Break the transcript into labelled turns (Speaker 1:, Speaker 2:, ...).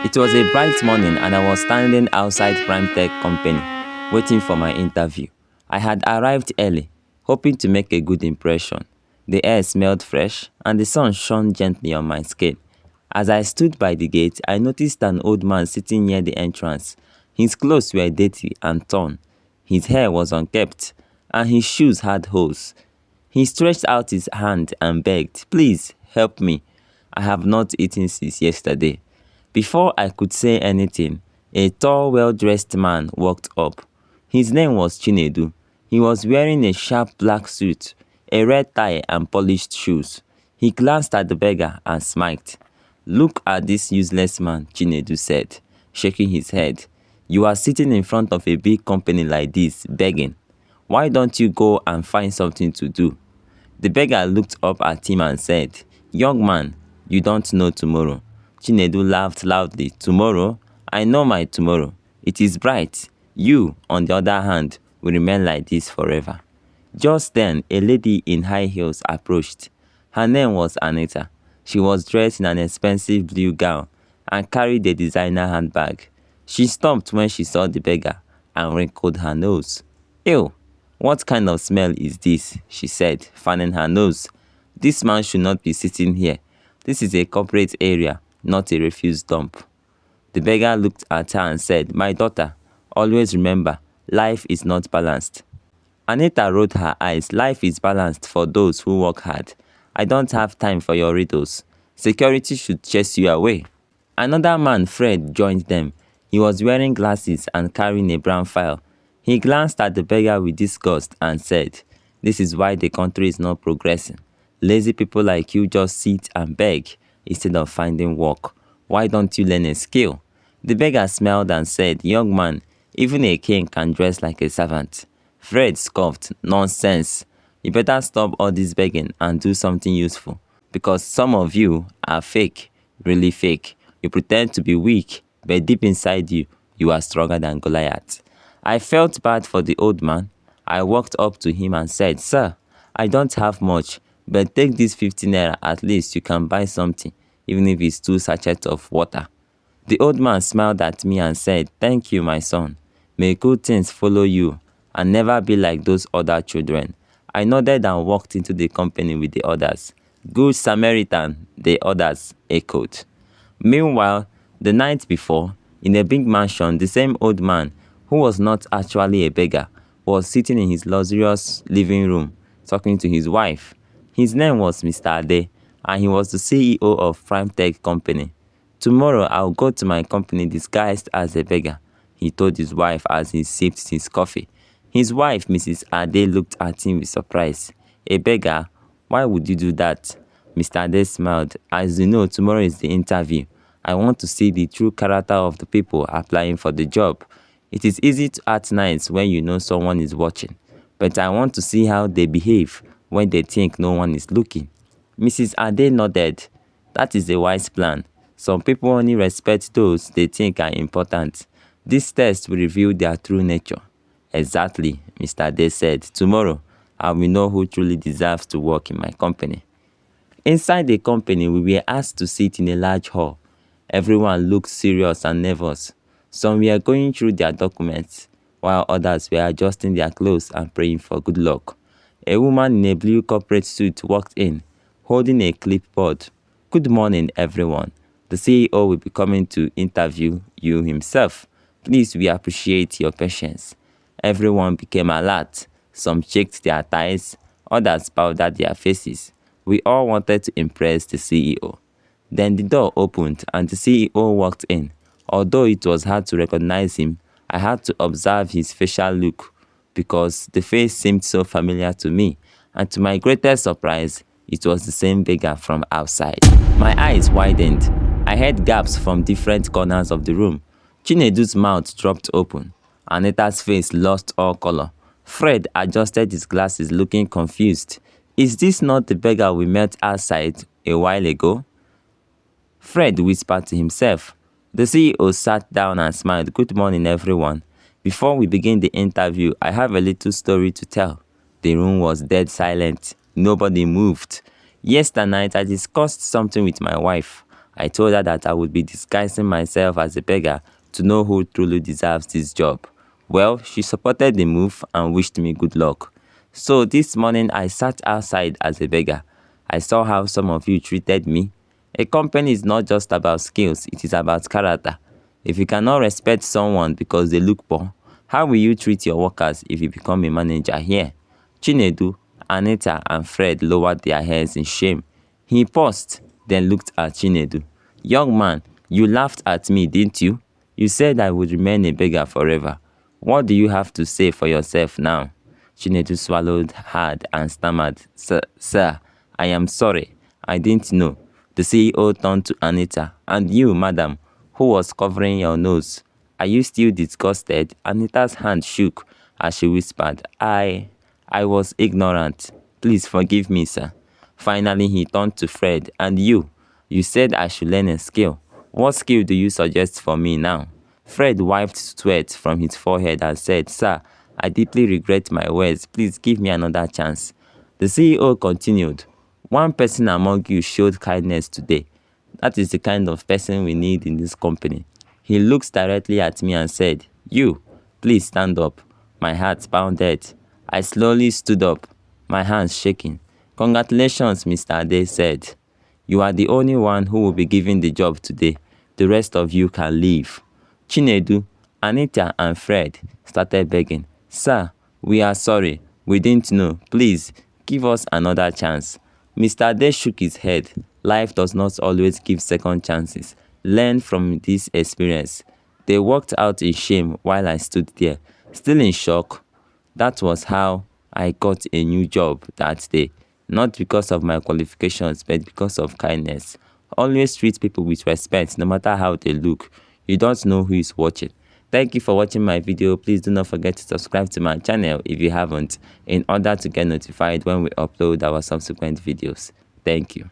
Speaker 1: It was a bright morning and I was standing outside Prime Tech Company, waiting for my interview. I had arrived early, hoping to make a good impression. The air smelled fresh and the sun shone gently on my skin. As I stood by the gate, I noticed an old man sitting near the entrance. His clothes were dirty and torn. His hair was unkempt, and his shoes had holes. He stretched out his hand and begged, "Please, help me. I have not eaten since yesterday." Before I could say anything, a tall, well-dressed man walked up. His name was Chinedu. He was wearing a sharp black suit, a red tie and polished shoes. He glanced at the beggar and smiled. "Look at this useless man," Chinedu said, shaking his head. "You are sitting in front of a big company like this, begging. Why don't you go and find something to do?" The beggar looked up at him and said, "Young man, you don't know tomorrow." Chinedu laughed loudly. "Tomorrow? I know my tomorrow. It is bright. You, on the other hand, will remain like this forever." Just then, a lady in high heels approached. Her name was Anita. She was dressed in an expensive blue gown and carried a designer handbag. She stopped when she saw the beggar and wrinkled her nose. "Ew, what kind of smell is this?" she said, fanning her nose. "This man should not be sitting here. This is a corporate area, not a refuse dump." The beggar looked at her and said, "My daughter, always remember, life is not balanced." Anita rolled her eyes. "Life is balanced for those who work hard. I don't have time for your riddles. Security should chase you away." Another man, Fred, joined them. He was wearing glasses and carrying a brown file. He glanced at the beggar with disgust and said, "This is why the country is not progressing. Lazy people like you just sit and beg instead of finding work. Why don't you learn a skill?" The beggar smiled and said, "Young man, even a king can dress like a servant." Fred scoffed, "Nonsense. You better stop all this begging and do something useful. Because some of you are fake, really fake. You pretend to be weak, but deep inside you, you are stronger than Goliath." I felt bad for the old man. I walked up to him and said, "Sir, I don't have much, but take this 50 naira, at least you can buy something, even if it's 2 sachets of water." The old man smiled at me and said, "Thank you, my son. May good things follow you and never be like those other children." I nodded and walked into the company with the others. "Good Samaritan," the others echoed. Meanwhile, the night before, in a big mansion, the same old man, who was not actually a beggar, was sitting in his luxurious living room, talking to his wife. His name was Mr. Ade, and he was the CEO of Prime Tech Company. "Tomorrow, I'll go to my company disguised as a beggar," he told his wife as he sipped his coffee. His wife, Mrs. Ade, looked at him with surprise. "A beggar? Why would you do that?" Mr. Ade smiled. "As you know, tomorrow is the interview. I want to see the true character of the people applying for the job. It is easy to act nice when you know someone is watching, but I want to see how they behave when they think no one is looking." Mrs. Ade nodded. "That is a wise plan. Some people only respect those they think are important. This test will reveal their true nature." "Exactly," Mr. Ade said. "Tomorrow, I will know who truly deserves to work in my company." Inside the company, we were asked to sit in a large hall. Everyone looked serious and nervous. Some were going through their documents, while others were adjusting their clothes and praying for good luck. A woman in a blue corporate suit walked in, holding a clipboard. "Good morning, everyone. The CEO will be coming to interview you himself. Please, we appreciate your patience." Everyone became alert. Some checked their ties, others powdered their faces. We all wanted to impress the CEO. Then the door opened and the CEO walked in. Although it was hard to recognize him, I had to observe his facial look because the face seemed so familiar to me, and to my greatest surprise, it was the same beggar from outside. My eyes widened. I heard gasps from different corners of the room. Chinedu's mouth dropped open. Anita's face lost all color. Fred adjusted his glasses, looking confused. "Is this not the beggar we met outside a while ago?" Fred whispered to himself. The CEO sat down and smiled. "Good morning, everyone. Before we begin the interview, I have a little story to tell." The room was dead silent. Nobody moved. "Yesterday night, I discussed something with my wife. I told her that I would be disguising myself as a beggar to know who truly deserves this job. Well, she supported the move and wished me good luck. So this morning I sat outside as a beggar. I saw how some of you treated me. A company is not just about skills, it is about character. If you cannot respect someone because they look poor, how will you treat your workers if you become a manager here? Chinedu, Anita, and Fred lowered their heads in shame. He paused, then looked at Chinedu. Young man, you laughed at me, didn't you? You said I would remain a beggar forever. What do you have to say for yourself now? Chinedu swallowed hard and stammered, Sir, I am sorry. I didn't know. The CEO turned to Anita. And you, madam, who was covering your nose? Are you still disgusted? Anita's hand shook as she whispered, I was ignorant. Please forgive me, sir. Finally, he turned to Fred. And you said I should learn a skill. What skill do you suggest for me now? Fred wiped sweat from his forehead and said, Sir, I deeply regret my words. Please give me another chance. The CEO continued, one person among you showed kindness today. That is the kind of person we need in this company. He looked directly at me and said, You, please stand up. My heart pounded. I slowly stood up, my hands shaking. Congratulations, Mr. Ade said. You are the only one who will be given the job today. The rest of you can leave. Chinedu, Anita, and Fred started begging, Sir, we are sorry. We didn't know. Please, give us another chance. Mr. Ade shook his head. Life does not always give second chances. Learn from this experience. They walked out in shame while I stood there, still in shock. That was how I got a new job that day. Not because of my qualifications, but because of kindness. Always treat people with respect, no matter how they look. You don't know who is watching. Thank you for watching my video. Please do not forget to subscribe to my channel if you haven't, in order to get notified when we upload our subsequent videos. Thank you.